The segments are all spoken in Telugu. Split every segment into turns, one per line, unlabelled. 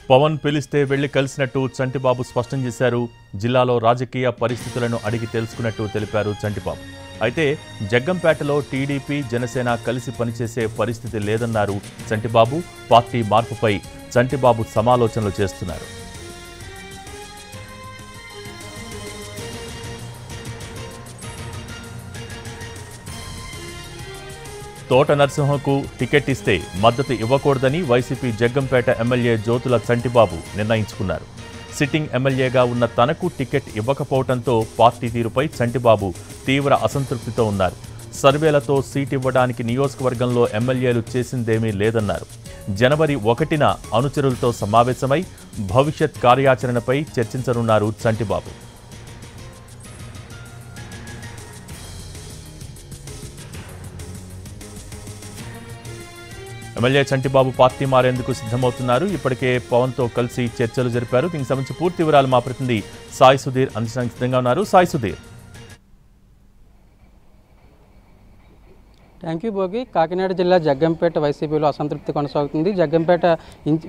పవన్ పిలిస్తే వెళ్లి కలిసినట్టు చంటిబాబు స్పష్టం చేశారు. జిల్లాలో రాజకీయ పరిస్థితులను అడిగి తెలుసుకున్నట్టు తెలిపారు చంటిబాబు. అయితే జగ్గంపేటలో టీడీపీ జనసేన కలిసి పనిచేసే పరిస్థితి లేదన్నారు చంటిబాబు. పార్టీ మార్పుపై చంటిబాబు సమాలోచనలు చేస్తున్నారు. తోట నరసింహకు టికెట్ ఇస్తే మద్దతు ఇవ్వకూడదని వైసీపీ జగ్గంపేట ఎమ్మెల్యే జ్యోతుల చంటిబాబు నిర్ణయించుకున్నారు. సిట్టింగ్ ఎమ్మెల్యేగా ఉన్న తనకు టికెట్ ఇవ్వకపోవడంతో పార్టీ తీరుపై చంటిబాబు తీవ్ర అసంతృప్తితో ఉన్నారు. సర్వేలతో సీట్ ఇవ్వడానికి నియోజకవర్గంలో ఎమ్మెల్యేలు చేసిందేమీ లేదన్నారు. జనవరి 1న అనుచరులతో సమావేశమై భవిష్యత్ కార్యాచరణపై చర్చించనున్నారు చంటిబాబు. ఎమ్మెల్యే చంటిబాబు పార్టీ మారేందుకు సిద్ధమవుతున్నారు. ఇప్పటికే పవన్తో కలిసి చర్చలు జరిపారు. దీనికి సంబంధించి పూర్తి వివరాలు మా ప్రతినిధి సాయి సుధీర్ అందించడానికి సిద్ధంగా ఉన్నారు. సాయి సుధీర్.
Thank you Bhogi. కాకినాడ జిల్లా జగ్గంపేట వైసీపీలో అసంతృప్తి కొనసాగుతుంది. జగ్గంపేట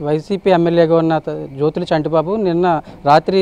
వైసీపీ ఎమ్మెల్యేగా ఉన్న జ్యోతుల చంటిబాబు నిన్న రాత్రి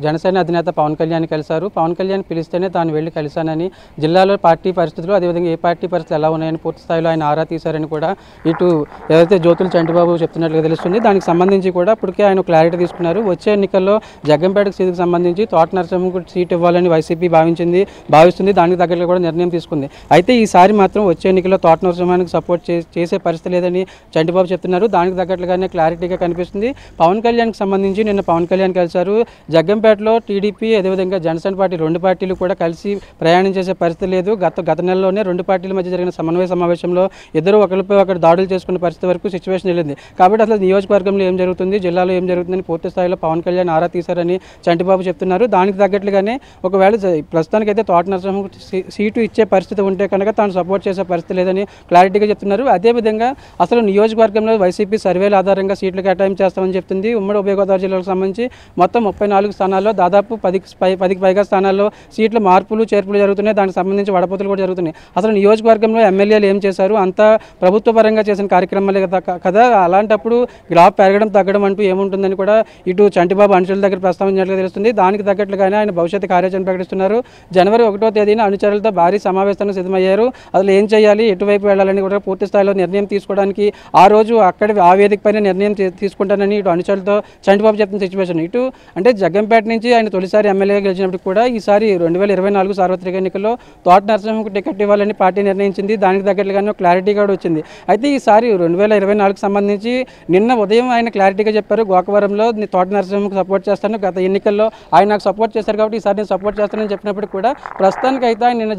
జనసేన అధినేత పవన్ కళ్యాణ్ కలిశారు. పవన్ కళ్యాణ్ పిలిస్తేనే తాను వెళ్ళి కలిశానని, జిల్లాలో పార్టీ పరిస్థితులు అదేవిధంగా ఏ పార్టీ పరిస్థితులు ఎలా ఉన్నాయని పూర్తి స్థాయిలో ఆయన ఆరా తీశారని కూడా ఇటు ఏదైతే జ్యోతుల చంటిబాబు చెప్తున్నట్లుగా తెలుస్తుంది. దానికి సంబంధించి కూడా ఇప్పటికే ఆయన క్లారిటీ తీసుకున్నారు. వచ్చే ఎన్నికల్లో జగ్గంపేట సీటుకు సంబంధించి తోట నరసింహకు సీట్ ఇవ్వాలని వైసీపీ భావిస్తుంది. దానికి తగ్గట్టు కూడా నిర్ణయం తీసుకుంది. అయితే ఈసారి మాత్రం వచ్చే ఎన్నికల్లో తోట నరసింహానికి సపోర్ట్ చేసే పరిస్థితి లేదని చంటిబాబు చెప్తున్నారు. దానికి తగ్గట్లుగానే క్లారిటీగా కనిపిస్తుంది. పవన్ కళ్యాణ్కి సంబంధించి నిన్న పవన్ కళ్యాణ్ కలిశారు. జగ్గంపేటలో టీడీపీ అదేవిధంగా జనసేన పార్టీ రెండు పార్టీలు కూడా కలిసి ప్రయాణం చేసే పరిస్థితి లేదు. గత నెలలోనే రెండు పార్టీల మధ్య జరిగిన సమన్వయ సమావేశంలో ఇద్దరు ఒకరిపై ఒకరు దాడులు చేసుకున్న పరిస్థితి వరకు సిచ్యువేషన్ వెళ్ళింది. కాబట్టి అసలు నియోజకవర్గంలో ఏం జరుగుతుంది, జిల్లాలో ఏం జరుగుతుందని పూర్తి స్థాయిలో పవన్ కళ్యాణ్ ఆరా తీశారని చంటిబాబు చెప్తున్నారు. దానికి తగ్గట్లుగానే ఒకవేళ ప్రస్తుతానికైతే తోట నరసింహకు సీటు ఇచ్చే పరిస్థితి ఉంటే కనుక తాను సపోర్ట్ చేసే పరిస్థితి లేదని క్లారిటీగా చెప్తున్నారు. అదేవిధంగా అసలు నియోజకవర్గంలో వైసీపీ సర్వేల ఆధారంగా సీట్లు కేటాయించేస్తామని చెప్తుంది. ఉమ్మడి ఉభయ గోదావరి జిల్లాకు సంబంధించి మొత్తం 34 స్థానాల్లో దాదాపు 10కి పైగా స్థానాల్లో సీట్ల మార్పులు చేర్పులు జరుగుతున్నాయి. దానికి సంబంధించి వడపోతలు కూడా జరుగుతున్నాయి. అసలు నియోజకవర్గంలో ఎమ్మెల్యేలు ఏం చేశారు, అంతా ప్రభుత్వ పరంగా చేసిన కార్యక్రమాలే కదా. అలాంటప్పుడు గ్రాఫ్ పెరగడం తగ్గడం అంటూ ఏముంటుందని కూడా ఇటు చంటిబాబు అనుచరుల దగ్గర ప్రస్తావించినట్లుగా తెలుస్తుంది. దానికి తగ్గట్లుగానే ఆయన భవిష్యత్తు కార్యాచరణ ప్రకటిస్తున్నారు. జనవరి 1వ తేదీన అనుచరులతో భారీ సమావేశానికి సిద్ధమయ్యారు. అసలు ఏం చేయాలి, ఎటువైపు వెళ్ళాలని కూడా పూర్తి స్థాయిలో నిర్ణయం తీసుకోవడానికి ఆ రోజు అక్కడ ఆ వేదిక పైన నిర్ణయం తీసుకుంటానని ఇటు అనుచరులతో చంటిబాబు చెప్తున్న సిచ్యువేషన్. ఇటు అంటే జగ్గంపేట నుంచి ఆయన తొలిసారి ఎమ్మెల్యేగా గెలిచినప్పుడు కూడా ఈసారి 2024 సార్వత్రిక ఎన్నికల్లో తోట నరసింహకు టికెట్ ఇవ్వాలని పార్టీ నిర్ణయించింది. దానికి తగ్గట్లుగానే క్లారిటీ కూడా వచ్చింది. అయితే ఈసారి 2024కి సంబంధించి నిన్న ఉదయం ఆయన క్లారిటీగా చెప్పారు. గోకవరంలో తోట నరసింహకు సపోర్ట్ చేస్తాను, గత ఎన్నికల్లో ఆయన నాకు సపోర్ట్ చేశారు కాబట్టి ఈసారి నేను సపోర్ట్ చేస్తానని చెప్పినప్పుడు కూడా ప్రస్తుతానికి అయితే ఆయన నిన్న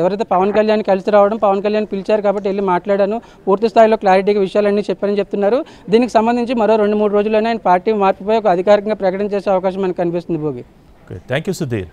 ఎవరైతే పవన్ కళ్యాణ్ కలిసి రావడం, పవన్ కళ్యాణ్ పిలిచారు కాబట్టి వెళ్ళి మాట్లాడాను, పూర్తి స్థాయిలో క్లారిటీగా విషయాలన్నీ చెప్పారని చెప్తున్నారు. దీనికి సంబంధించి మరో 2-3 రోజుల్లోనే ఆయన పార్టీ మార్పుపై ఒక అధికారికంగా ప్రకటన చేసే అవకాశం మనకు కనిపిస్తుంది. భోగి.
Thank you Sudheer.